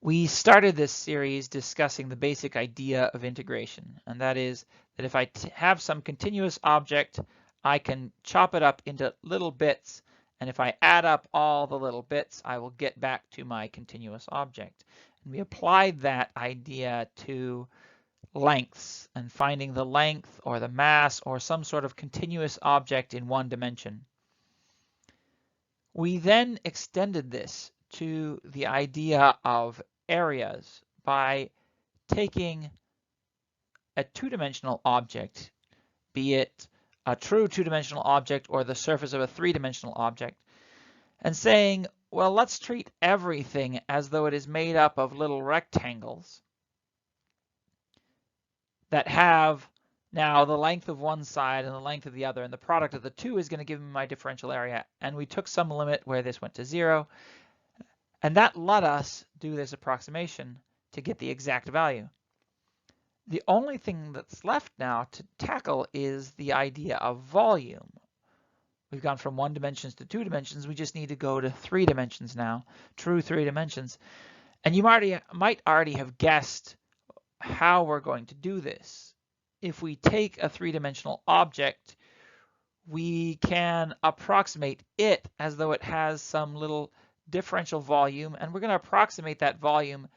We started this series discussing the basic idea of integration, and that is that if I have some continuous object, I can chop it up into little bits, and if I add up all the little bits, I will get back to my continuous object. And we applied that idea to lengths and finding the length or the mass or some sort of continuous object in one dimension. We then extended this to the idea of areas by taking a two-dimensional object, be it a true two-dimensional object or the surface of a three-dimensional object, and saying, well, let's treat everything as though it is made up of little rectangles that have now the length of one side and the length of the other, and the product of the two is going to give me my differential area. And we took some limit where this went to 0, and that let us do this approximation to get the exact value. The only thing that's left now to tackle is the idea of volume. We've gone from 1 dimensions to 2 dimensions. We just need to go to 3 dimensions now, true 3 dimensions. And you might already have guessed how we're going to do this. If we take a 3-dimensional object, we can approximate it as though it has some little differential volume, and we're going to approximate that volume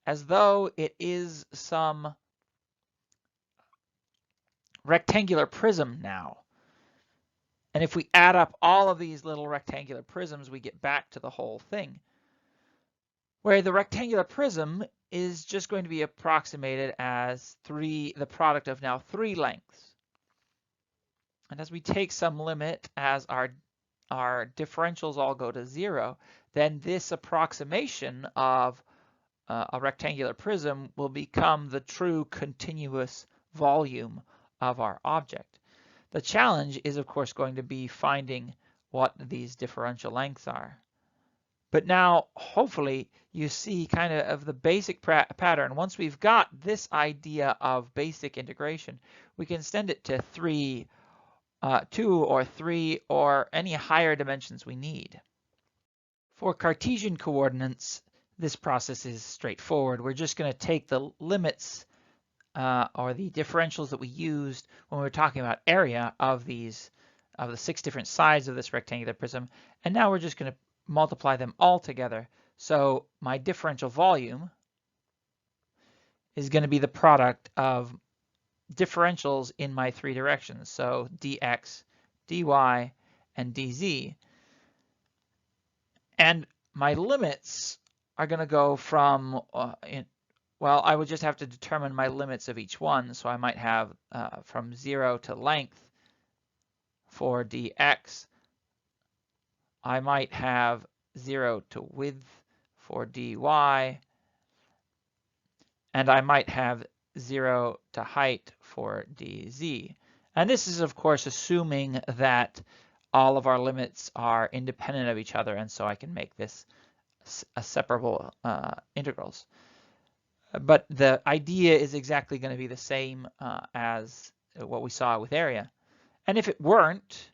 as though it is some rectangular prism now. And if we add up all of these little rectangular prisms, we get back to the whole thing, where the rectangular prism is just going to be approximated as the product of now 3 lengths. And as we take some limit as our differentials all go to 0, then this approximation of a rectangular prism will become the true continuous volume of our object. The challenge is, of course, going to be finding what these differential lengths are. But now, hopefully, you see kind of the basic pattern. Once we've got this idea of basic integration, we can extend it to 2 or 3 or any higher dimensions we need. For Cartesian coordinates, this process is straightforward. We're just going to take the limits or the differentials that we used when we were talking about area of the 6 different sides of this rectangular prism, and now we're just going to multiply them all together. So my differential volume is going to be the product of differentials in my 3 directions, so dx, dy, and dz. And my limits are going to go from, well, I would just have to determine my limits of each one. So I might have from 0 to length for dx. I might have 0 to width for dy. And I might have 0 to height for dz. And this is, of course, assuming that all of our limits are independent of each other, and so I can make this a separable integrals. But the idea is exactly going to be the same as what we saw with area. And if it weren't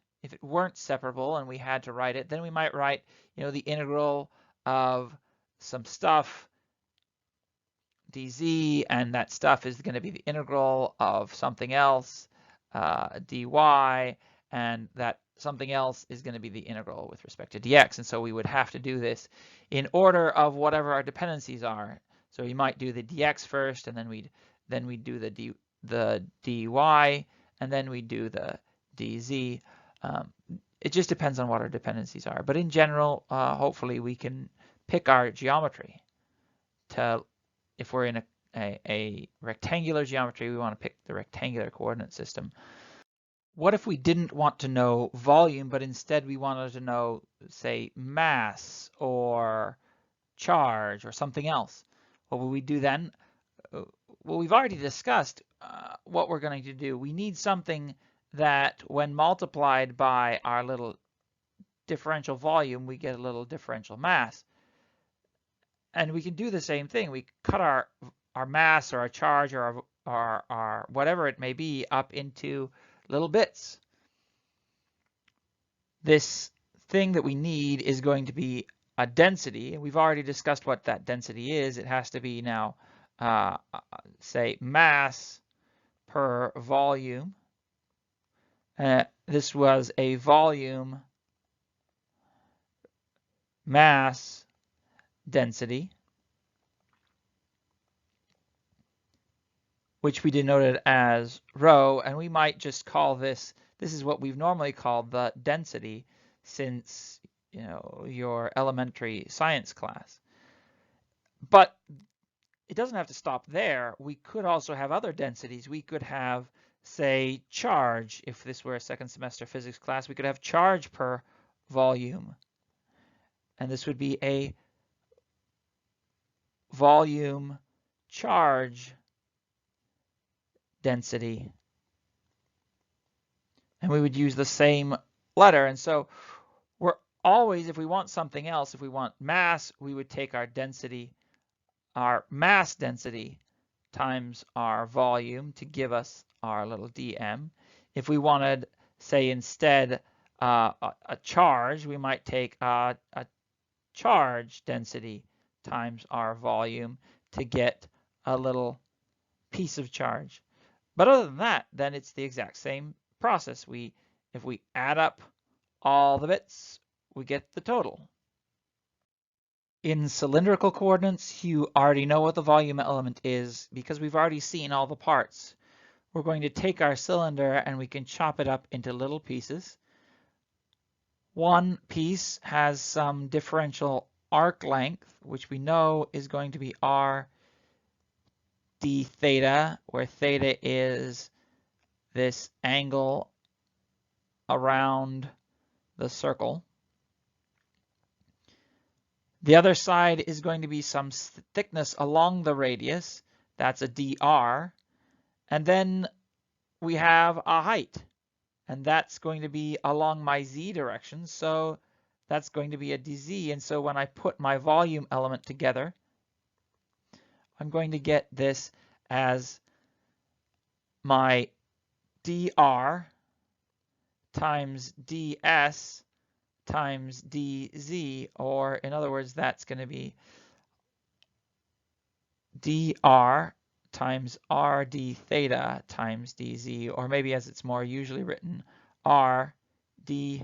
separable and we had to write it, then we might write, the integral of some stuff dz, and that stuff is going to be the integral of something else dy, and that something else is going to be the integral with respect to dx. And so we would have to do this in order of whatever our dependencies are. So we might do the dx first, and then we'd do the dy, and then we do the dz. It just depends on what our dependencies are. But in general, hopefully we can pick our geometry. If we're in a rectangular geometry, we want to pick the rectangular coordinate system. What if we didn't want to know volume, but instead we wanted to know, say, mass or charge or something else? What will we do then? Well, we've already discussed what we're going to do. We need something that when multiplied by our little differential volume, we get a little differential mass. And we can do the same thing. We cut our mass or our charge or our whatever it may be up into little bits. This thing that we need is going to be a density, and we've already discussed what that density is. It has to be now, say, mass per volume. This was a volume mass density, which we denoted as rho, and we might just call this is what we've normally called the density since, you know, your elementary science class. But it doesn't have to stop there. We could also have other densities. We could have, say, charge. If this were a second semester physics class, we could have charge per volume. And this would be a volume charge density. And we would use the same letter. And so we're always, if we want something else, if we want mass, we would take our density, our mass density times our volume to give us our little dm. If we wanted, say, instead a charge, we might take a charge density times our volume to get a little piece of charge. But other than that, then it's the exact same process. If we add up all the bits, we get the total. In cylindrical coordinates, you already know what the volume element is because we've already seen all the parts. We're going to take our cylinder and we can chop it up into little pieces. One piece has some differential arc length, which we know is going to be r d theta, where theta is this angle around the circle. The other side is going to be some thickness along the radius. That's a dr. And then we have a height, and that's going to be along my z direction. So that's going to be a dz. And so when I put my volume element together, I'm going to get this as my dr times ds times dz, or in other words, that's going to be dr times r d theta times dz, or maybe as it's more usually written, r d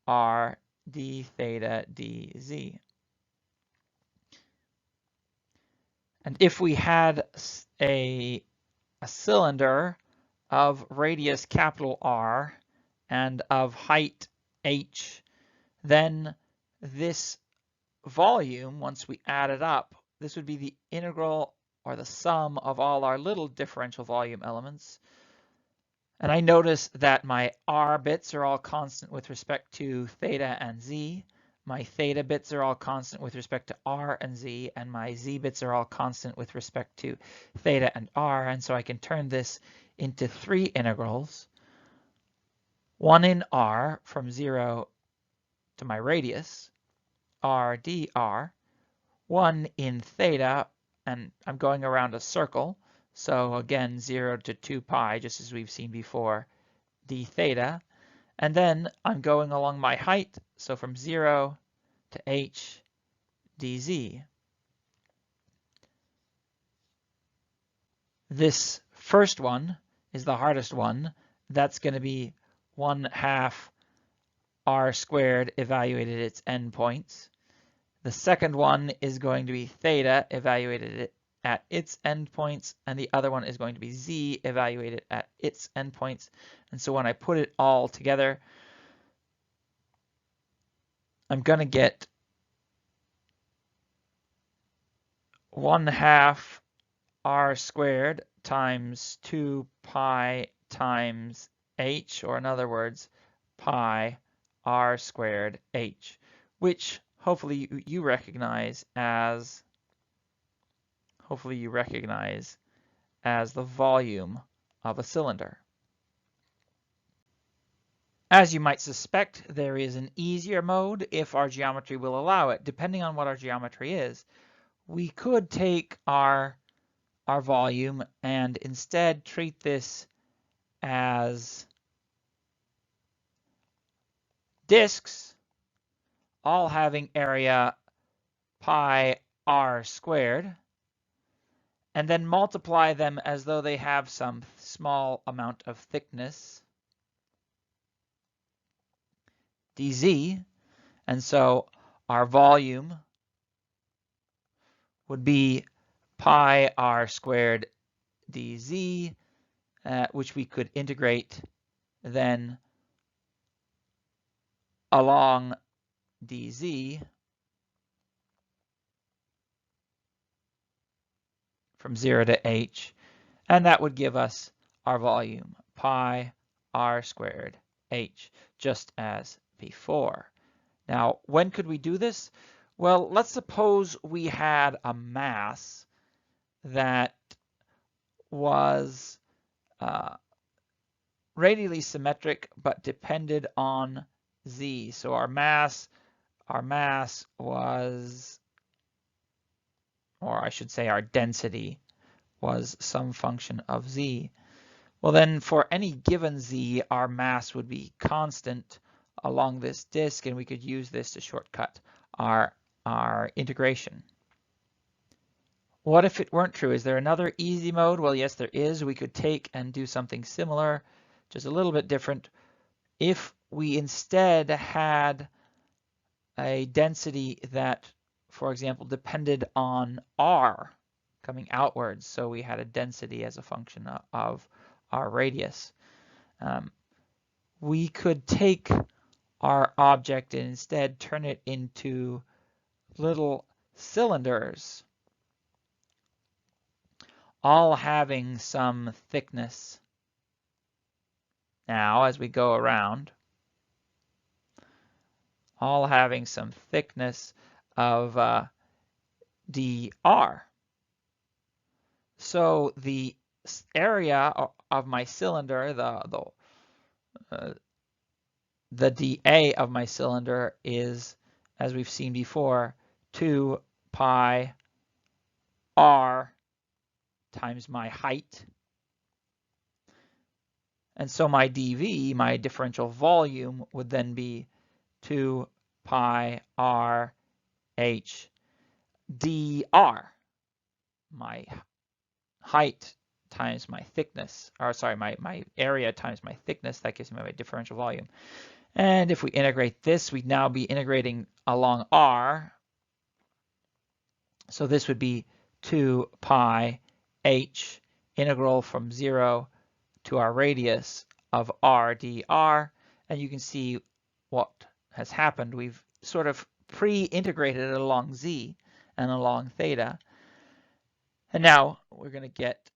theta dz. And if we had a cylinder of radius capital R and of height h, then this volume, once we add it up, this would be the integral or the sum of all our little differential volume elements. And I notice that my r bits are all constant with respect to theta and z. My theta bits are all constant with respect to r and z, and my z bits are all constant with respect to theta and r. And so I can turn this into three integrals. One in r from 0 to my radius, r dr. One in theta, and I'm going around a circle. So again, 0 to 2 pi, just as we've seen before, d theta. And then I'm going along my height, so from 0 to h dz. This first one is the hardest one. That's going to be 1/2 r squared evaluated at its endpoints. The second one is going to be theta evaluated at its endpoints, and the other one is going to be z evaluated at its endpoints. And so when I put it all together, I'm going to get 1/2 r squared times 2 pi times h, or in other words, pi r squared h, which hopefully you recognize as the volume of a cylinder. As you might suspect, there is an easier mode if our geometry will allow it. Depending on what our geometry is, we could take our volume and instead treat this as disks all having area pi r squared, and then multiply them as though they have some small amount of thickness, dz. And so our volume would be pi r squared dz, which we could integrate then along dz from 0 to h, and that would give us our volume, pi r squared h, just as before. Now, when could we do this? Well, let's suppose we had a mass that was radially symmetric but depended on z. So our mass was, or I should say our density was some function of z. Well, then for any given z, our mass would be constant along this disk, and we could use this to shortcut our integration. What if it weren't true? Is there another easy mode? Well, yes, there is. We could take and do something similar, just a little bit different. If we instead had a density that, for example, depended on r coming outwards, so we had a density as a function of our radius, we could take our object and instead turn it into little cylinders, all having some thickness. Now, as we go around, all having some thickness of dr. So the area of my cylinder, the dA of my cylinder is, as we've seen before, 2 pi r times my height. And so my dV, my differential volume, would then be 2 pi r h dr, my height times my thickness, or sorry, my area times my thickness. That gives me my differential volume. And if we integrate this, we'd now be integrating along r. So this would be 2 pi h integral from 0 to our radius of r dr. And you can see what has happened. We've sort of pre-integrated it along z and along theta. And now we're going to get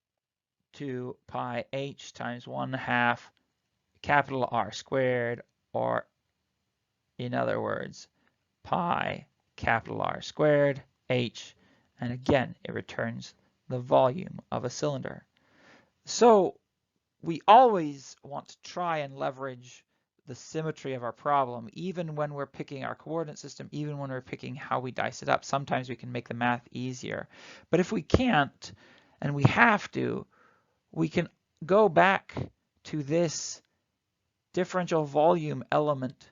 2 pi h times 1/2 capital R squared, or in other words, pi capital R squared h, and again it returns the volume of a cylinder. So we always want to try and leverage the symmetry of our problem, even when we're picking our coordinate system, even when we're picking how we dice it up. Sometimes we can make the math easier. But if we can't, and we have to, we can go back to this differential volume element.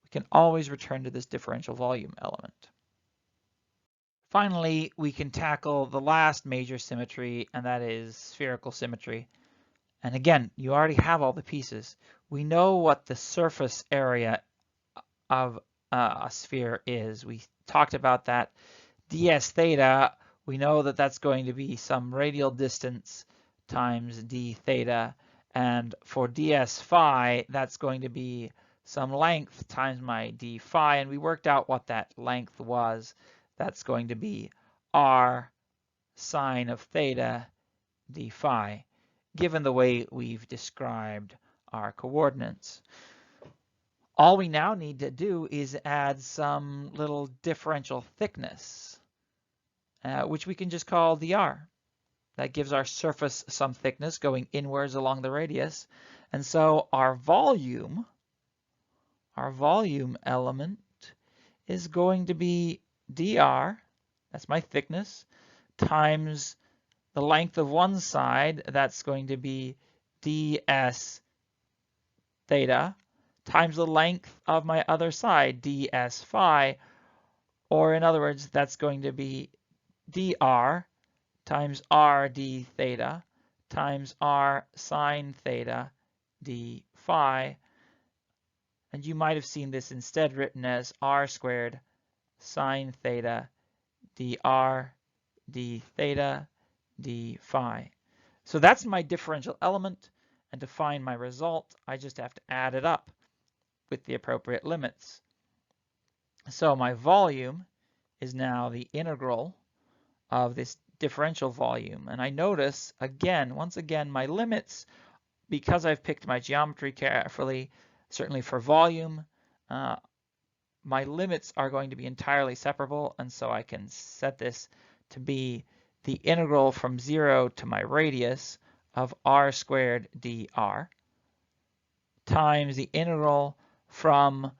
We can always return to this differential volume element. Finally, we can tackle the last major symmetry, and that is spherical symmetry. And again, you already have all the pieces. We know what the surface area of a sphere is. We talked about that. ds theta, we know that that's going to be some radial distance times d theta. And for ds phi, that's going to be some length times my d phi. And we worked out what that length was. That's going to be r sine of theta d phi, given the way we've described our coordinates. All we now need to do is add some little differential thickness, which we can just call dr. That gives our surface some thickness going inwards along the radius. And so our volume element is going to be dr, that's my thickness, times the length of one side, that's going to be ds theta, times the length of my other side, ds phi, or in other words, that's going to be dr times r d theta times r sine theta d phi. And you might have seen this instead written as r squared sine theta dr d theta d phi. So that's my differential element, and to find my result, I just have to add it up with the appropriate limits. So my volume is now the integral of this differential volume. And I notice, again, once again, my limits, because I've picked my geometry carefully, certainly for volume, my limits are going to be entirely separable. And so I can set this to be the integral from 0 to my radius of r squared dr times the integral from,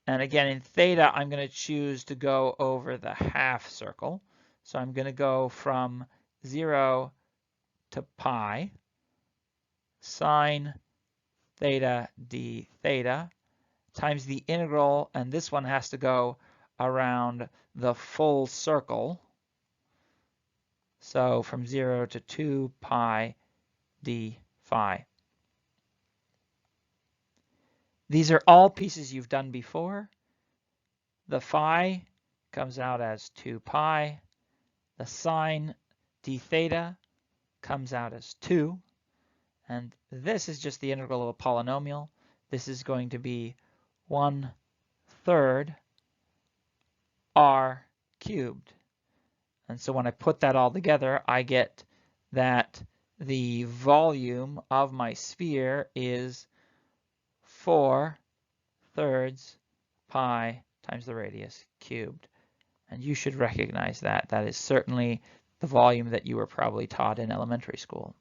and again in theta, I'm going to choose to go over the half circle. So I'm going to go from 0 to pi sine theta d theta times the integral, and this one has to go around the full circle. So from 0 to 2 pi d phi. These are all pieces you've done before. The phi comes out as 2 pi. The sine d theta comes out as 2. And this is just the integral of a polynomial. This is going to be 1/3 r cubed. And so when I put that all together, I get that the volume of my sphere is 4/3 pi times the radius cubed. And you should recognize that. That is certainly the volume that you were probably taught in elementary school.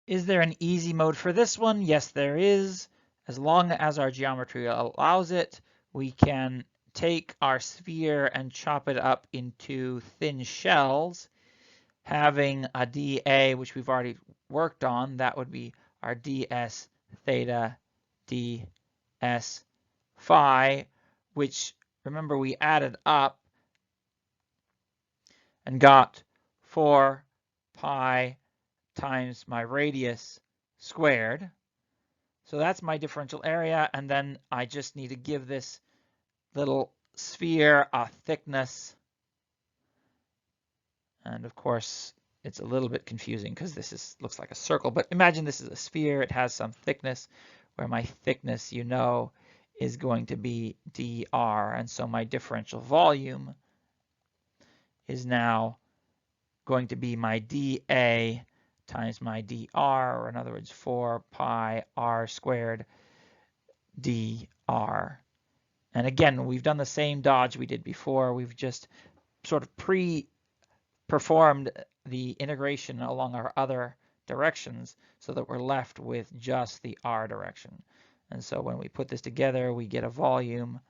Is there an easy mode for this one? Yes, there is. As long as our geometry allows it, we can take our sphere and chop it up into thin shells, having a dA, which we've already worked on. That would be our ds theta ds phi, which, remember, we added up and got 4 pi times my radius squared. So that's my differential area, and then I just need to give this little sphere a thickness. And of course, it's a little bit confusing because this looks like a circle, but imagine this is a sphere. It has some thickness, where my thickness, you know, is going to be dr. And so my differential volume is now going to be my dA times my dr, or in other words, 4 pi r squared dr. And again, we've done the same dodge we did before. We've just sort of pre-performed the integration along our other directions so that we're left with just the r direction. And so when we put this together, we get a volume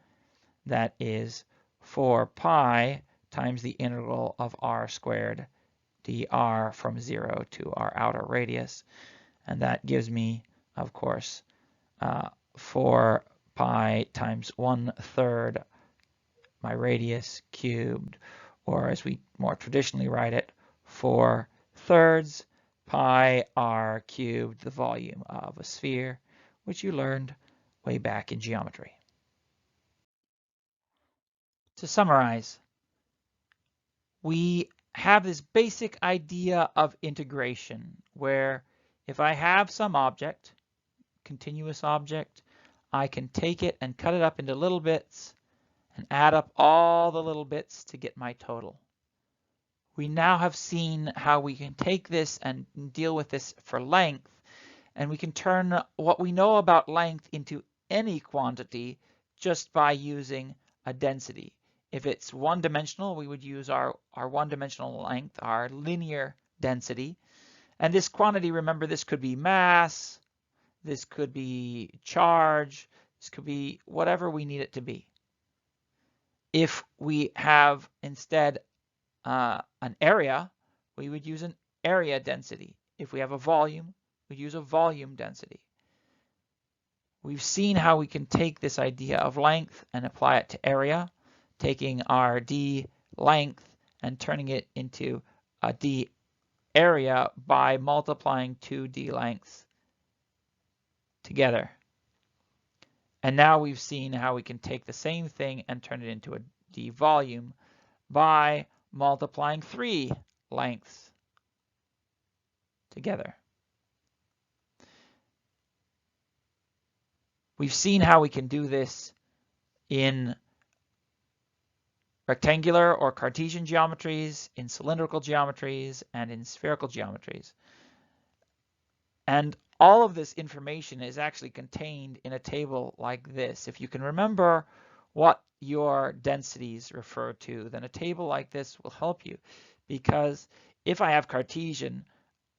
that is 4 pi times the integral of r squared dr from 0 to our outer radius. And that gives me, of course, 4 pi times 1/3 my radius cubed, or as we more traditionally write it, 4/3 pi r cubed, the volume of a sphere, which you learned way back in geometry. To summarize, we have this basic idea of integration, where if I have some object, continuous object, I can take it and cut it up into little bits and add up all the little bits to get my total. We now have seen how we can take this and deal with this for length, and we can turn what we know about length into any quantity just by using a density. If it's one-dimensional, we would use our one-dimensional length, our linear density. And this quantity, remember, this could be mass, this could be charge, this could be whatever we need it to be. If we have instead an area, we would use an area density. If we have a volume, we'd use a volume density. we've seen how we can take this idea of length and apply it to area, taking our d length and turning it into a d area by multiplying two d lengths together. And now we've seen how we can take the same thing and turn it into a d volume by multiplying three lengths together. We've seen how we can do this in rectangular or Cartesian geometries, in cylindrical geometries, and in spherical geometries. And all of this information is actually contained in a table like this. If you can remember what your densities refer to, then a table like this will help you. Because if I have Cartesian,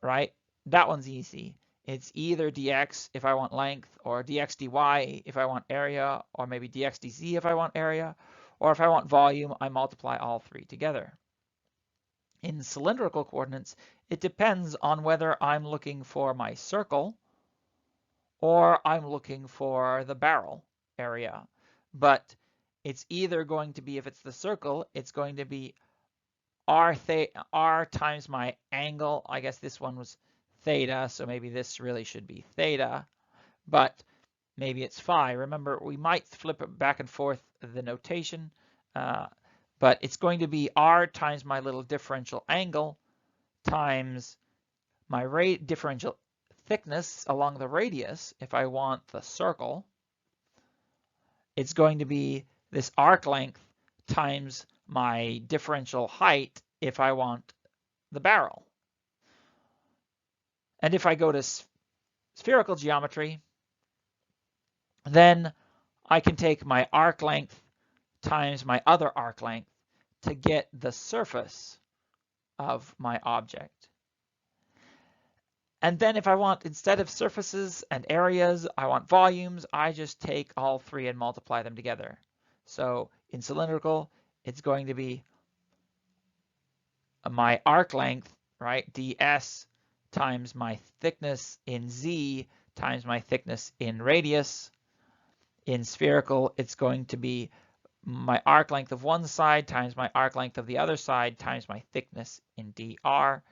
right, that one's easy. It's either dx if I want length, or dx dy if I want area, or maybe dx dz if I want area, or if I want volume, I multiply all three together. In cylindrical coordinates, it depends on whether I'm looking for my circle or I'm looking for the barrel area. But it's either going to be, if it's the circle, it's going to be r times my angle. I guess this one was theta, so maybe this really should be theta, but maybe it's phi. Remember, we might flip it back and forth the notation, but it's going to be r times my little differential angle times my differential thickness along the radius if I want the circle. It's going to be this arc length times my differential height if I want the barrel. And if I go to spherical geometry, then I can take my arc length times my other arc length to get the surface of my object. And then if I want, instead of surfaces and areas, I want volumes, I just take all three and multiply them together. So in cylindrical, it's going to be my arc length, right, ds, times my thickness in z times my thickness in radius. In spherical, it's going to be my arc length of one side times my arc length of the other side times my thickness in dr.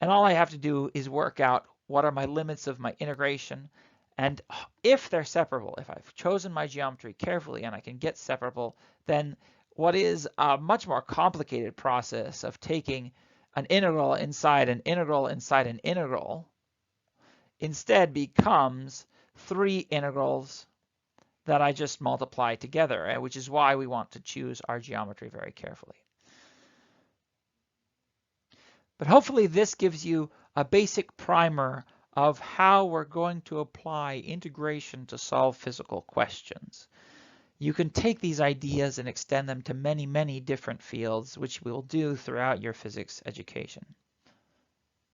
And all I have to do is work out what are my limits of my integration. And if they're separable, if I've chosen my geometry carefully and I can get separable, then what is a much more complicated process of taking an integral inside an integral inside an integral instead becomes three integrals that I just multiply together, which is why we want to choose our geometry very carefully. But hopefully this gives you a basic primer of how we're going to apply integration to solve physical questions. You can take these ideas and extend them to many, many different fields, which we'll do throughout your physics education.